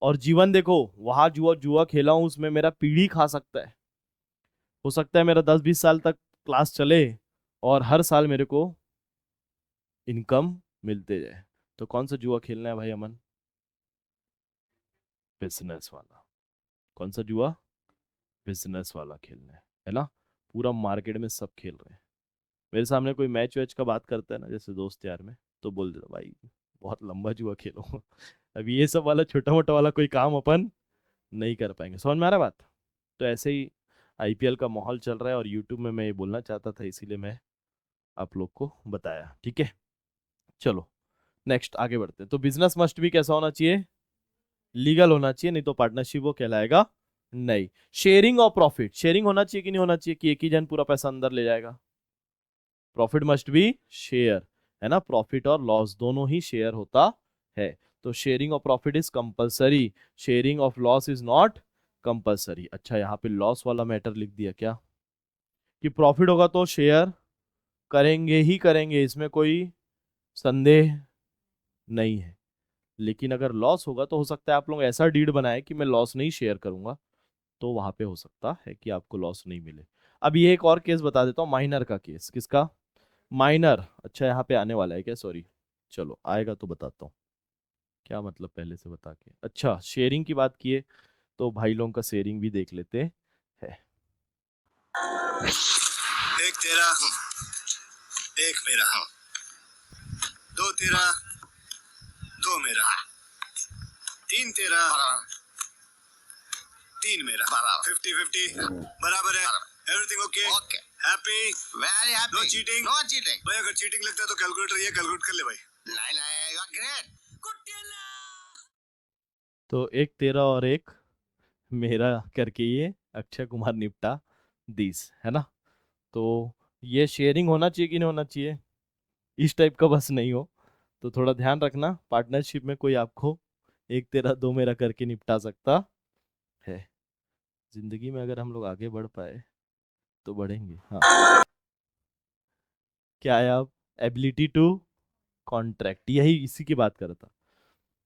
और जीवन देखो, वहां जुआ जुआ खेला हूं उसमें मेरा पीढ़ी खा सकता है। हो सकता है मेरा 10-20 साल तक क्लास चले और हर साल मेरे को इनकम मिलते जाए। तो कौन सा जुआ खेलना है भाई अमन? बिजनेस वाला। कौन सा जुआ? बिजनेस वाला खेलना है ना? पूरा मार्केट में सब खेल रहे हैं। मेरे सामने कोई मैच वैच का बात करता है ना, जैसे दोस्त यार में, तो बोल देता भाई बहुत लंबा जुआ खेलो। अभी ये सब वाला छोटा मोटा वाला कोई काम अपन नहीं कर पाएंगे। समझ में आ रहा है बात? तो ऐसे ही IPL का माहौल चल रहा है और YouTube में मैं ये बोलना चाहता था, इसीलिए मैं आप लोग को बताया, ठीक है? चलो नेक्स्ट आगे बढ़ते हैं। तो बिजनेस मस्ट भी कैसा होना चाहिए? लीगल होना चाहिए, नहीं तो पार्टनरशिप वो कहलाएगा नहीं। शेयरिंग ऑफ प्रॉफिट, शेयरिंग होना चाहिए कि नहीं होना चाहिए कि एक ही जन पूरा पैसा अंदर ले जाएगा? प्रॉफिट मस्ट बी शेयर, है ना, प्रॉफिट और लॉस दोनों ही शेयर होता है। तो sharing of profit is compulsory, sharing of loss is not compulsory. अच्छा यहाँ पे लॉस वाला मैटर लिख दिया क्या, कि प्रॉफिट होगा तो शेयर करेंगे ही करेंगे, इसमें कोई संदेह नहीं है। लेकिन अगर लॉस होगा तो हो सकता है आप लोग ऐसा डीड बनाए कि मैं लॉस नहीं शेयर करूंगा, तो वहां पे हो सकता है कि आपको लॉस नहीं मिले। अब ये एक और केस बता देता हूँ, माइनर का केस। किसका? माइनर। अच्छा यहाँ पे आने वाला है क्या? सॉरी, चलो आएगा तो बताता हूँ क्या मतलब पहले से बता के। अच्छा शेयरिंग की बात किए तो भाई लोगों का शेयरिंग भी देख लेते हैं। एक तेरा, एक मेरा, दो तेरा, दो मेरा, तीन तेरा, तीन मेरा, 50-50 बराबर है। Everything okay? Okay, happy, very happy, no cheating, no cheating. भाई अगर चीटिंग लगता है तो कैलकुलेटर ये कैलकुलेट कर ले भाई। नहीं नहीं, यू आर ग्रेट। तो एक तेरा और एक मेरा करके ये अक्षय कुमार निपटा दिस, है ना। तो ये शेयरिंग होना चाहिए कि नहीं होना चाहिए? इस टाइप का बस नहीं हो, तो थोड़ा ध्यान रखना, पार्टनरशिप में कोई आपको एक तेरा दो मेरा करके निपटा सकता है। जिंदगी में अगर हम लोग आगे बढ़ पाए तो बढ़ेंगे। हाँ क्या है अब? एबिलिटी टू कॉन्ट्रैक्ट, यही इसी की बात कर रहा था।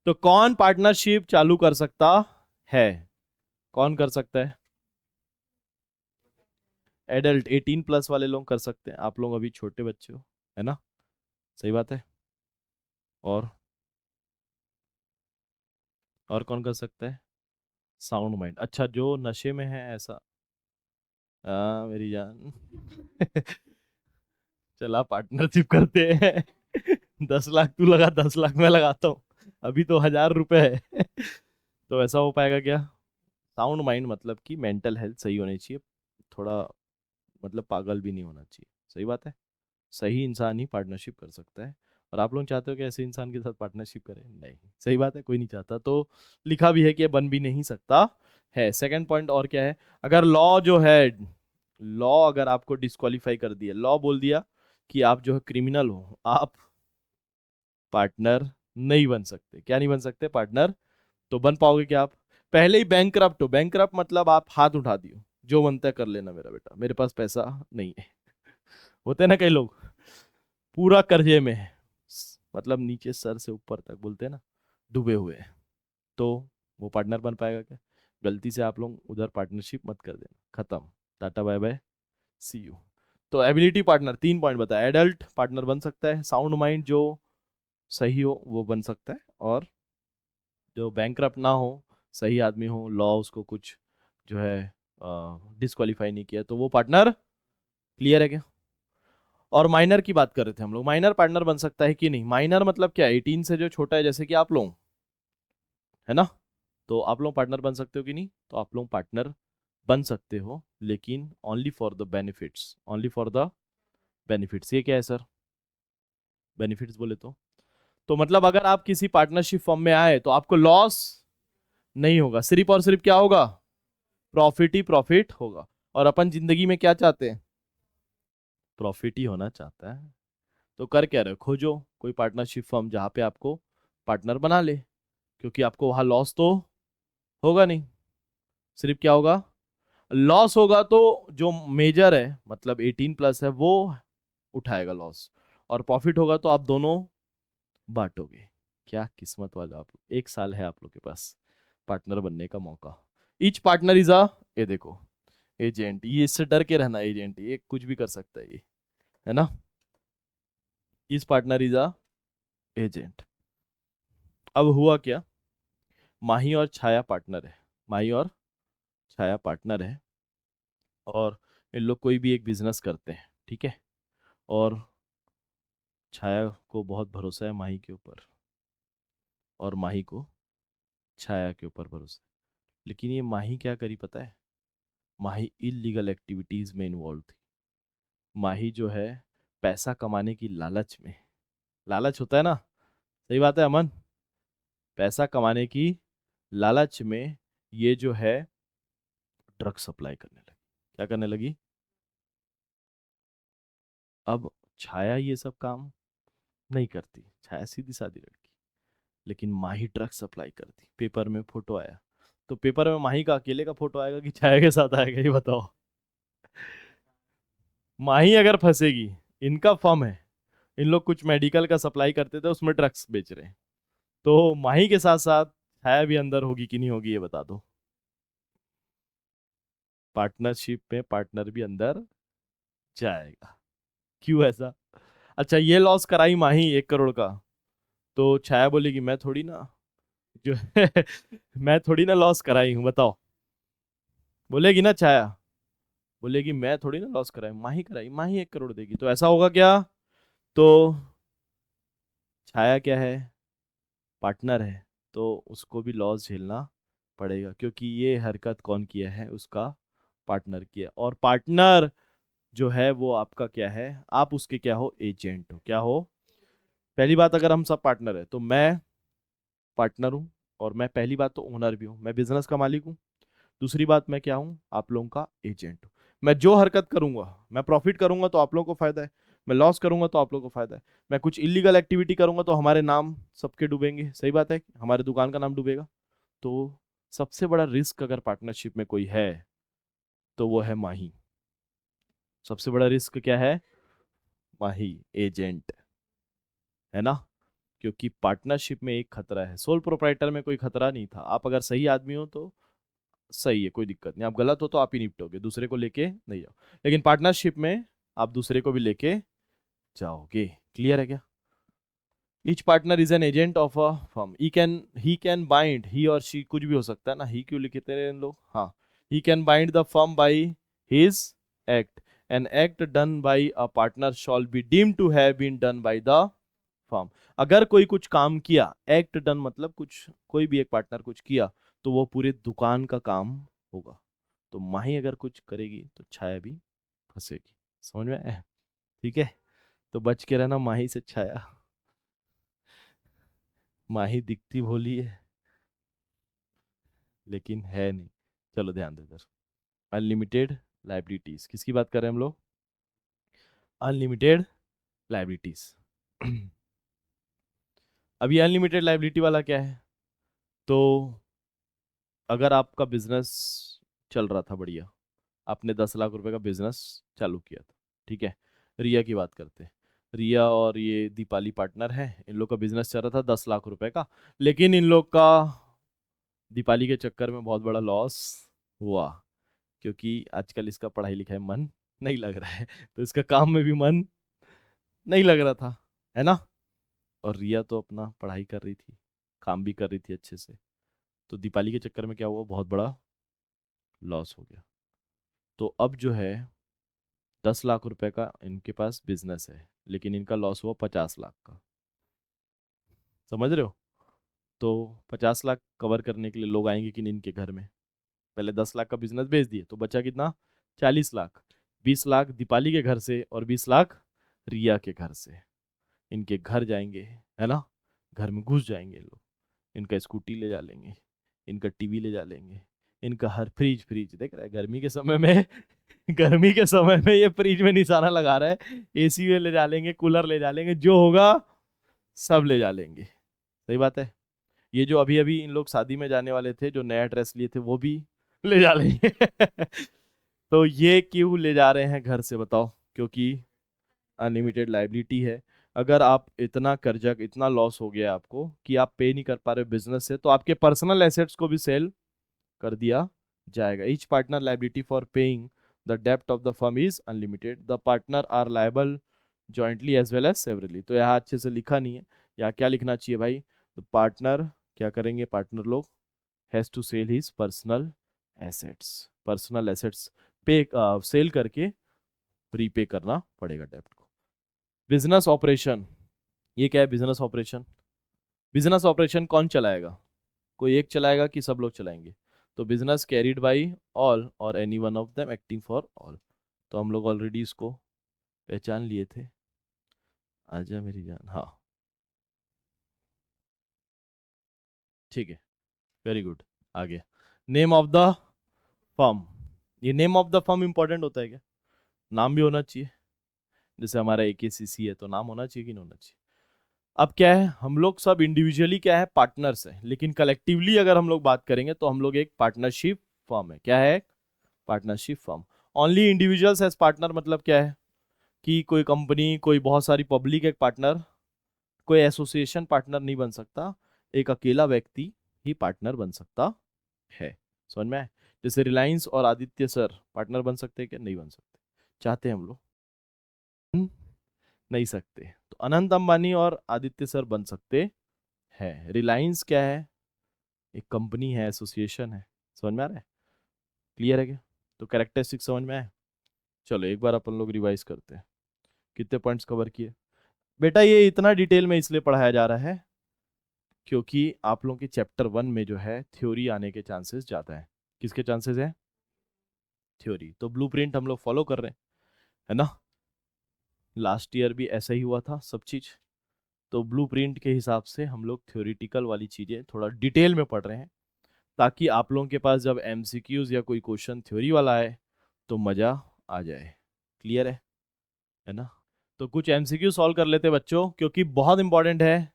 तो कौन पार्टनरशिप चालू कर सकता है? कौन कर सकता है? एडल्ट 18+ वाले लोग कर सकते हैं, आप लोग अभी छोटे बच्चे हो, है ना, सही बात है। और कौन कर सकता है? Sound mind. अच्छा जो नशे में है ऐसा? हाँ मेरी जान चला पार्टनरशिप करते हैं 10 लाख तू लगा, 10 लाख मैं लगाता हूँ, अभी तो 1000 रुपए है तो ऐसा हो पाएगा क्या? साउंड माइंड मतलब कि मेंटल हेल्थ सही होनी चाहिए, थोड़ा मतलब पागल भी नहीं होना चाहिए, सही बात है। सही इंसान ही पार्टनरशिप कर सकता है। और आप लोग चाहते हो कि ऐसे इंसान के साथ पार्टनरशिप करें? नहीं, सही बात है, कोई नहीं चाहता। तो लिखा भी है कि ये बन भी नहीं सकता है। सेकंड पॉइंट और क्या है? अगर लॉ जो है, लॉ अगर आपको डिस्क्वालीफाई कर दिया, लॉ बोल दिया कि आप जो है क्रिमिनल हो, आप पार्टनर नहीं बन सकते। क्या नहीं बन सकते? पार्टनर। तो बन पाओगे क्या आप? पहले ही बैंकरप्ट हो। बैंकरप्ट मतलब आप हाथ उठा दियो, जो बनता है कर लेना मेरा बेटा, मेरे पास पैसा नहीं है होते हैं ना कई लोग, पूरा कर्जे में है, मतलब नीचे सर से ऊपर तक बोलते हैं ना, डूबे हुए हैं। तो वो पार्टनर बन पाएगा क्या? गलती से आप लोग उधर पार्टनरशिप मत कर देना, खत्म, tata bye bye see you. तो एबिलिटी पार्टनर 3 पॉइंट बताया। एडल्ट पार्टनर बन सकता है, साउंड माइंड जो सही हो वो बन सकता है, और जो बैंकरप्ट ना हो, सही आदमी हो, लॉ उसको कुछ जो है डिस्क्वालीफाई नहीं किया, तो वो पार्टनर। क्लियर है क्या? और माइनर की बात कर रहे थे हम लोग, माइनर पार्टनर बन सकता है कि नहीं? माइनर मतलब क्या? 18 से जो छोटा है, जैसे कि आप लोग, है ना, तो आप लोग पार्टनर बन सकते हो कि नहीं? तो आप लोग पार्टनर बन सकते हो, लेकिन only for the benefits, only for the benefits. ये क्या है सर? बेनिफिट्स बोले तो मतलब अगर आप किसी पार्टनरशिप फॉर्म में आए तो आपको लॉस नहीं होगा, सिर्फ और सिर्फ क्या होगा? प्रॉफिट ही प्रॉफिट होगा। और अपन जिंदगी में क्या चाहते हैं? प्रॉफिट ही होना चाहता है। तो कर क्या रहे हो? खोजो कोई पार्टनरशिप फर्म जहां पे आपको पार्टनर बना ले, क्योंकि आपको वहां लॉस तो होगा नहीं। सिर्फ क्या होगा? लॉस होगा तो जो मेजर है, मतलब 18+ है, वो उठाएगा लॉस, और प्रॉफिट होगा तो आप दोनों बांटोगे। क्या किस्मत वाले आप लोग, 1 साल है आप लोग के पास पार्टनर बनने का मौका। ईच पार्टनर इज अ, ये देखो, एजेंट। ये इससे डर के रहना, एजेंट ये कुछ भी कर सकता है ये, है ना। Each partner is a agent. अब हुआ क्या? माही और छाया पार्टनर है, माही और छाया पार्टनर है, और इन लोग कोई भी एक बिजनेस करते हैं, ठीक है। और छाया को बहुत भरोसा है माही के ऊपर, और माही को छाया के ऊपर भरोसा है। लेकिन ये माही क्या करी पता है? माही इलीगल एक्टिविटीज में इन्वॉल्व थी। माही जो है पैसा कमाने की लालच में, लालच होता है ना, सही बात है अमन, पैसा कमाने की लालच में ये जो है ड्रग सप्लाई करने लगी। क्या करने लगी? अब छाया ये सब काम नहीं करती, छाया सीधी सादी लड़की, लेकिन माही ड्रग सप्लाई करती। पेपर में फोटो आया, तो पेपर में माही का अकेले का फोटो आएगा कि छाया के साथ आएगा, ये बताओ। माही अगर फंसेगी, इनका फर्म है, इन लोग कुछ मेडिकल का सप्लाई करते थे, उसमें ड्रग्स बेच रहे हैं, तो माही के साथ साथ छाया भी अंदर होगी कि नहीं होगी, ये बता दो। पार्टनरशिप में पार्टनर भी अंदर जाएगा। क्यों ऐसा? अच्छा, ये लॉस कराई माही 1 करोड़ का, तो छाया बोलेगी मैं थोड़ी ना, जो है मैं थोड़ी ना लॉस कराई हूं, बताओ। बोलेगी ना छाया, बोलेगी मैं थोड़ी ना लॉस कराई, माही कराई, माही 1 करोड़ देगी, तो ऐसा होगा क्या? तो छाया क्या है? पार्टनर है, तो उसको भी लॉस झेलना पड़ेगा, क्योंकि ये हरकत कौन किया है? उसका पार्टनर किया। और पार्टनर जो है वो आपका क्या है? आप उसके क्या हो? एजेंट हो। क्या हो? पहली बात, अगर हम सब पार्टनर है तो मैं पार्टनर हूँ, और मैं पहली बात तो ओनर भी हूँ, मैं बिजनेस का मालिक हूँ। दूसरी बात, मैं क्या हूँ? आप लोगों का एजेंट हूँ। मैं जो हरकत करूंगा, मैं प्रॉफिट करूंगा तो आप लोगों को फायदा है, मैं लॉस करूंगा तो आप लोगों को फायदा है। मैं कुछ इलीगल एक्टिविटी करूंगा तो हमारे नाम सबके डूबेंगे, सही बात है, हमारे दुकान का नाम डूबेगा। तो सबसे बड़ा रिस्क अगर पार्टनरशिप में कोई है तो वो है माही। सबसे बड़ा रिस्क क्या है? माही, एजेंट, है ना? क्योंकि पार्टनरशिप में एक खतरा है, सोल प्रोप्राइटर में कोई खतरा नहीं था। आप अगर सही आदमी हो तो सही है, कोई दिक्कत नहीं, आप गलत हो तो आप ही निपटोगे, दूसरे को लेके नहीं जाओ। लेकिन पार्टनरशिप में आप दूसरे को भी लेके जाओगे। क्लियर है क्या? Each partner is an agent of a firm. He can bind, he or she कुछ भी हो सकता है ना, ही क्यों लिखे थे इन लोग? हाँ, he can bind the firm by his act. An act done by a partner shall be deemed to have been done by the firm. अगर कोई कुछ काम किया, एक्ट डन मतलब कुछ, कोई भी एक पार्टनर कुछ किया, तो वो पूरे दुकान का काम होगा। तो माही अगर कुछ करेगी तो छाया भी फंसेगी। समझ में आया? ठीक है, तो बच के रहना माही से छाया। माही दिखती भोली है लेकिन है नहीं। चलो ध्यान दे इधर। अनलिमिटेड लाइबिलिटीज, किसकी बात कर रहे हैं हम लोग? Unlimited liabilities. अब ये अनलिमिटेड लाइबिलिटी वाला क्या है? तो अगर आपका बिजनेस चल रहा था बढ़िया, आपने 10 लाख रुपए का बिजनेस चालू किया था, ठीक है, रिया की बात करते हैं। रिया और ये दीपाली पार्टनर है, इन लोग का बिजनेस चल रहा था 10 लाख रुपए का, लेकिन इन लोग का दीपाली के चक्कर में बहुत बड़ा लॉस हुआ, क्योंकि आजकल इसका पढ़ाई लिखाई में मन नहीं लग रहा है, तो इसका काम में भी मन नहीं लग रहा था, है ना? और रिया तो अपना पढ़ाई कर रही थी, काम भी कर रही थी अच्छे से, तो दीपाली के चक्कर में क्या हुआ? बहुत बड़ा लॉस हो गया। तो अब जो है 10 लाख रुपए का इनके पास बिजनेस है, लेकिन इनका लॉस हुआ 50 लाख का। समझ रहे हो? तो 50 लाख कवर करने के लिए लोग आएंगे कि नहीं इनके घर में? पहले 10 लाख का बिजनेस बेच दिए तो बचा कितना? 40 लाख। 20 लाख दीपाली के घर से और 20 लाख रिया के घर से। इनके घर जाएंगे, है ना? घर में घुस जाएंगे लोग, इनका स्कूटी ले जा लेंगे, इनका टीवी ले जा लेंगे, इनका हर फ्रिज, फ्रिज देख रहा है गर्मी के समय में गर्मी के समय में ये फ्रिज में निशाना लगा रहा है, एसी में ले जा लेंगे, कूलर ले जा लेंगे, जो होगा सब ले जा लेंगे। सही बात है। ये जो अभी अभी इन लोग शादी में जाने वाले थे, जो नया ड्रेस लिए थे, वो भी ले जा लेंगे तो ये क्यों ले जा रहे हैं घर से, बताओ? क्योंकि अनलिमिटेड लाइबिलिटी है। अगर आप इतना कर्जा, इतना लॉस हो गया आपको कि आप पे नहीं कर पा रहे बिजनेस से, तो आपके पर्सनल एसेट्स को भी सेल कर दिया जाएगा। Each partner liability for paying the डेप्ट of the firm is unlimited. The partner are liable jointly as well as severally. तो यहाँ अच्छे से लिखा नहीं है, यहाँ क्या लिखना चाहिए भाई? तो पार्टनर क्या करेंगे? पार्टनर लोग has to sell his personal assets. Personal assets पे सेल करके रीपे करना पड़ेगा डेप्ट को। बिजनेस ऑपरेशन, ये क्या है? बिजनेस ऑपरेशन, बिजनेस ऑपरेशन कौन चलाएगा? कोई एक चलाएगा कि सब लोग चलाएंगे? तो business carried by all or any one of them acting for all. तो हम लोग ऑलरेडी इसको पहचान लिए थे। आजा मेरी जान, हाँ, ठीक है। Very good. आगे, नेम ऑफ द फर्म। ये name of the firm important होता है क्या? नाम भी होना चाहिए। जैसे हमारा AKCC है तो नाम होना चाहिए कि नहीं होना चाहिए? अब क्या है, हम लोग सब इंडिविजुअली क्या है, पार्टनर्स है, लेकिन कलेक्टिवली अगर हम लोग बात करेंगे तो हम लोग एक पार्टनरशिप फर्म है। क्या है? Partnership firm. Only individuals as partner मतलब क्या है कि कोई कंपनी, कोई बहुत सारी पब्लिक एक पार्टनर, कोई एसोसिएशन पार्टनर नहीं बन सकता। एक अकेला व्यक्ति ही पार्टनर बन सकता है। समझ में आए? जैसे रिलायंस और आदित्य सर पार्टनर बन सकते हैं क्या? नहीं बन सकते। चाहते हैं हम लोग, नहीं सकते। तो अनंत अंबानी और आदित्य सर बन सकते हैं। रिलायंस क्या है? एक कंपनी है, एसोसिएशन है। समझ में आ रहा है? क्लियर है क्या? तो कैरेक्टरिस्टिक समझ में आए? चलो एक बार अपन लोग रिवाइज करते हैं। कितने पॉइंट्स कवर किए बेटा? ये इतना डिटेल में इसलिए पढ़ाया जा रहा है क्योंकि आप लोगों के चैप्टर 1 में जो है थ्योरी आने के चांसेस ज़्यादा है। किसके चांसेस हैं? थ्योरी। तो ब्लूप्रिंट हम लोग फॉलो कर रहे हैं, है ना? लास्ट ईयर भी ऐसा ही हुआ था सब चीज़। तो ब्लूप्रिंट के हिसाब से हम लोग थ्योरेटिकल वाली चीज़ें थोड़ा डिटेल में पढ़ रहे हैं, ताकि आप लोगों के पास जब MCQs या कोई क्वेश्चन थ्योरी वाला आए तो मज़ा आ जाए। क्लियर है ना? तो कुछ MCQ सॉल्व कर लेते बच्चों, क्योंकि बहुत इंपॉर्टेंट है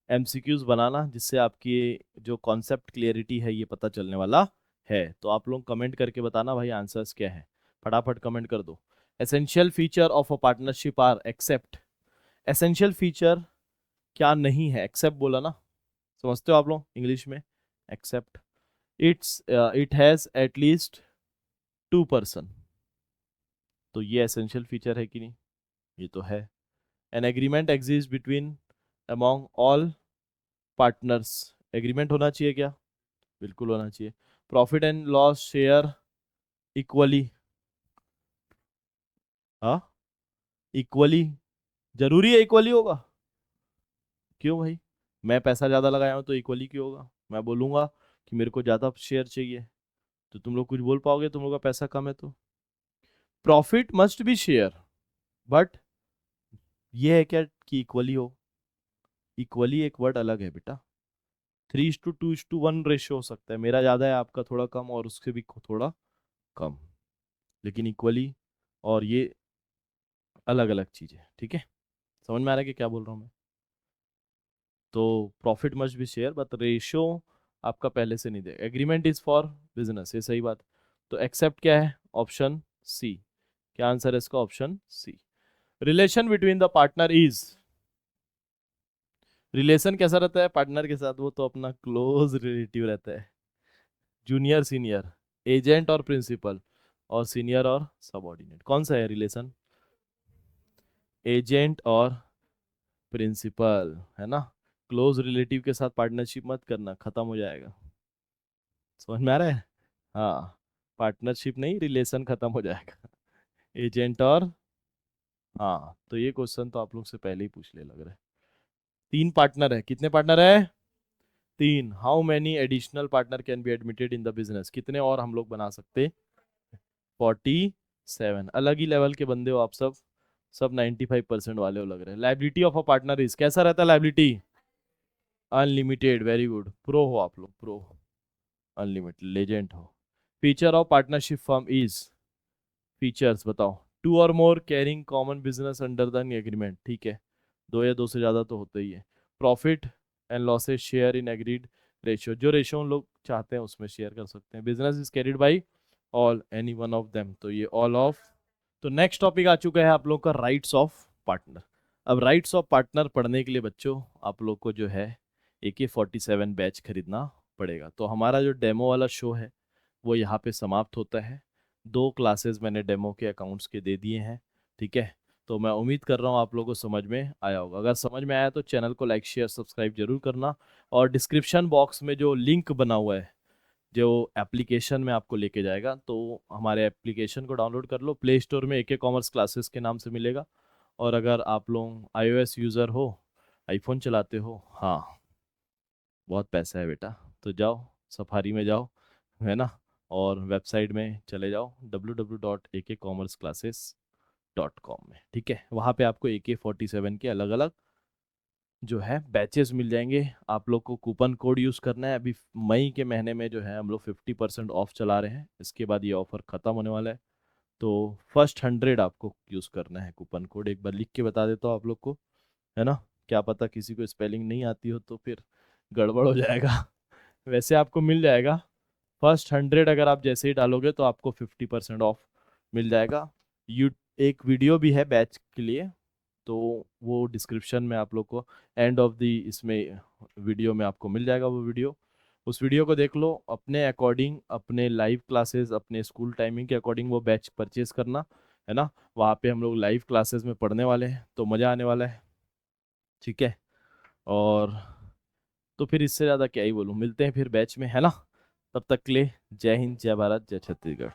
MCQs बनाना, जिससे आपकी जो कॉन्सेप्ट क्लियरिटी है ये पता चलने वाला है। तो आप लोग कमेंट करके बताना भाई आंसर्स क्या है, फटाफट कमेंट कर दो। Essential feature of a partnership are except. Essential feature क्या नहीं है? एक्सेप्ट बोला ना, समझते हो आप लोग इंग्लिश में? Except, it has at least 2 person. तो ये एसेंशियल फीचर है कि नहीं? ये तो है। An agreement exist between among all partners. Agreement होना चाहिए क्या? बिल्कुल होना चाहिए। Profit and loss share equally. हाँ, इक्वली जरूरी है? इक्वली होगा? क्यों भाई? मैं पैसा ज़्यादा लगाया हूँ तो इक्वली क्यों होगा? मैं बोलूँगा कि मेरे को ज़्यादा शेयर चाहिए तो तुम लोग कुछ बोल पाओगे? तुम लोग का पैसा कम है तो profit must be share, but ये है क्या कि इक्वली हो? इक्वली एक वर्ड अलग है बेटा। 3:2:1 रेशियो हो सकता है, मेरा ज़्यादा है आपका थोड़ा कम और उससे भी थोड़ा कम, लेकिन इक्वली और ये अलग अलग चीज़ है। ठीक है? समझ में आ रहा है कि क्या बोल रहा हूँ मैं? तो profit must be share but ratio आपका पहले से नहीं दे। एग्रीमेंट इज फॉर बिजनेस, ये सही बात। तो एक्सेप्ट क्या है? Option C. क्या आंसर है इसका? Option C. Relation between the partner is. Relation कैसा रहता है पार्टनर के साथ? वो तो अपना क्लोज रिलेटिव रहता है, जूनियर सीनियर, एजेंट और प्रिंसिपल, और सीनियर और सबऑर्डिनेट। कौन सा है रिलेशन? एजेंट और प्रिंसिपल, है ना? क्लोज रिलेटिव के साथ पार्टनरशिप मत करना, खत्म हो जाएगा। समझ में आ रहा है? हाँ, पार्टनरशिप नहीं, रिलेशन खत्म हो जाएगा। एजेंट और, हाँ तो ये क्वेश्चन तो आप लोग से पहले ही पूछ ले लग रहा है। 3 पार्टनर है। कितने पार्टनर है? 3। How many additional partner can be admitted in the business? कितने और हम लोग बना सकते? 47। अलग ही लेवल के बंदे हो आप सब। सब 95% वाले हो लग रहे हैं। Liability of a partner is, कैसा रहता है liability? Unlimited. Very good, pro हो आप लोग, प्रो। अनलिमिटेड, लेजेंड हो। Feature of partnership firm is, features बताओ। 2 or more carrying common business under the agreement. ठीक है, 2 या 2 से ज़्यादा तो होता ही है। Profit and losses share in agreed ratio, जो रेशियो हम लोग चाहते हैं उसमें शेयर कर सकते हैं। Business is carried by all any one of them, तो ये ऑल ऑफ। तो नेक्स्ट टॉपिक आ चुका है आप लोग का राइट्स ऑफ पार्टनर। अब राइट्स ऑफ पार्टनर पढ़ने के लिए बच्चों आप लोग को जो है AK47 बैच खरीदना पड़ेगा। तो हमारा जो डेमो वाला शो है वो यहाँ पे समाप्त होता है। 2 क्लासेस मैंने डेमो के अकाउंट्स के दे दिए हैं। ठीक है? तो मैं उम्मीद कर रहा हूँ आप लोगों को समझ में आया होगा। अगर समझ में आया तो चैनल को लाइक शेयर सब्सक्राइब जरूर करना, और डिस्क्रिप्शन बॉक्स में जो लिंक बना हुआ है जो एप्लीकेशन में आपको लेके जाएगा, तो हमारे एप्लीकेशन को डाउनलोड कर लो। प्ले स्टोर में AK कॉमर्स क्लासेस के नाम से मिलेगा। और अगर आप लोग iOS यूज़र हो, आईफोन चलाते हो, हाँ बहुत पैसा है बेटा, तो जाओ सफारी में जाओ, है ना, और वेबसाइट में चले जाओ www.akcommerceclasses.com में। ठीक है? वहाँ पे आपको AK47 के अलग अलग जो है बैचेस मिल जाएंगे। आप लोग को कूपन कोड यूज़ करना है। अभी मई के महीने में जो है हम लोग 50% ऑफ चला रहे हैं। इसके बाद ये ऑफर ख़त्म होने वाला है। तो फर्स्ट 100 आपको यूज़ करना है कूपन कोड। एक बार लिख के बता देता हूँ आप लोग को, है ना। क्या पता किसी को स्पेलिंग नहीं आती हो तो फिर गड़बड़ हो जाएगा। वैसे आपको मिल जाएगा। फर्स्ट 100 अगर आप जैसे ही डालोगे तो आपको 50% ऑफ मिल जाएगा। यू एक वीडियो भी है बैच के लिए, तो वो डिस्क्रिप्शन में आप लोग को एंड ऑफ द इसमें वीडियो में आपको मिल जाएगा वो वीडियो। उस वीडियो को देख लो, अपने अकॉर्डिंग, अपने लाइव क्लासेस, अपने स्कूल टाइमिंग के अकॉर्डिंग वो बैच परचेज करना, है ना। वहाँ पे हम लोग लाइव क्लासेस में पढ़ने वाले हैं, तो मज़ा आने वाला है। ठीक है। और तो फिर इससे ज़्यादा क्या ही बोलूँ, मिलते हैं फिर बैच में, है ना। तब तक के लिए जय हिंद, जय भारत, जय छत्तीसगढ़।